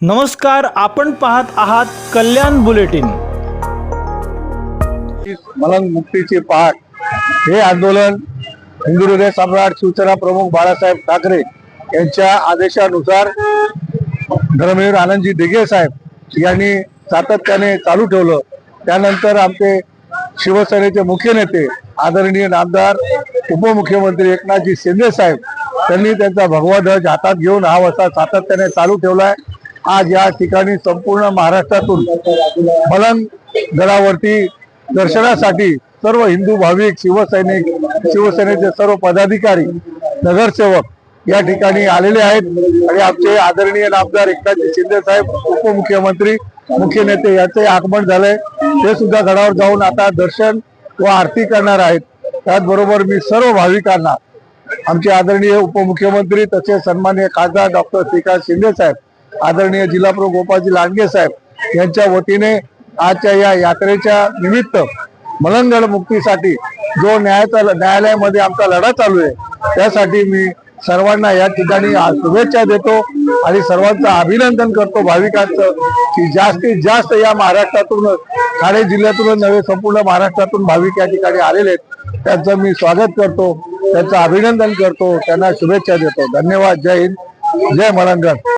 नमस्कार, आपण पाहत आहात कल्याण बुलेटिन। मलंग मुक्तीची पहाट हे आंदोलन हिंदू हृदय सम्राट शिवसेना प्रमुख बाळासाहेब ठाकरे यांच्या आदेशानुसार धर्मवीर आनंदजी दिघे साहेब यांनी सातत्याने चालू ठेवलं। त्यानंतर आमचे शिवसेनेचे मुख्य नेते आदरणीय नामदार उपमुख्यमंत्री एकनाथजी शिंदे साहेब त्यांनी त्यांचा भगवा ध्वज हातात घेऊन हा वसा सातत्याने चालू ठेवलाय। आज या ठिकाणी संपूर्ण महाराष्ट्रातून मलंग गडावरती दर्शनासाठी सर्व हिंदू भाविक शिवसेनेचे सर्व पदाधिकारी नगरसेवक या ठिकाणी आलेले आहेत आणि आमचे आदरणीय नामदार एकनाथजी शिंदे साहेब उपमुख्यमंत्री मुख्य नेते यांचे आगमन झाले। ते सुद्धा गडावर जाऊन आता दर्शन व आरती करणार आहेत। त्याचबरोबर मी सर्व भाविकांना आमचे आदरणीय उपमुख्यमंत्री तसेच सन्माननीय खासदार डॉक्टर श्रीकांत शिंदे साहेब, आदरणीय जिल्हाप्रमुख गोपालजी लांडगे साहेब यांच्या वतीने आजच्या या यात्रेच्या निमित्त मलंगगड मुक्तीसाठी जो न्यायालयामध्ये आमचा लढा चालू आहे त्यासाठी मी सर्वांना या ठिकाणी शुभेच्छा देतो आणि सर्वांचं अभिनंदन करतो भाविकांचं की जास्तीत जास्त या महाराष्ट्रातून ठाणे जिल्ह्यातून नव्हे संपूर्ण महाराष्ट्रातून भाविक या ठिकाणी आलेले आहेत। त्यांचं मी स्वागत करतो, त्यांचं अभिनंदन करतो, त्यांना शुभेच्छा देतो। धन्यवाद। जय हिंद, जय मलंगगड।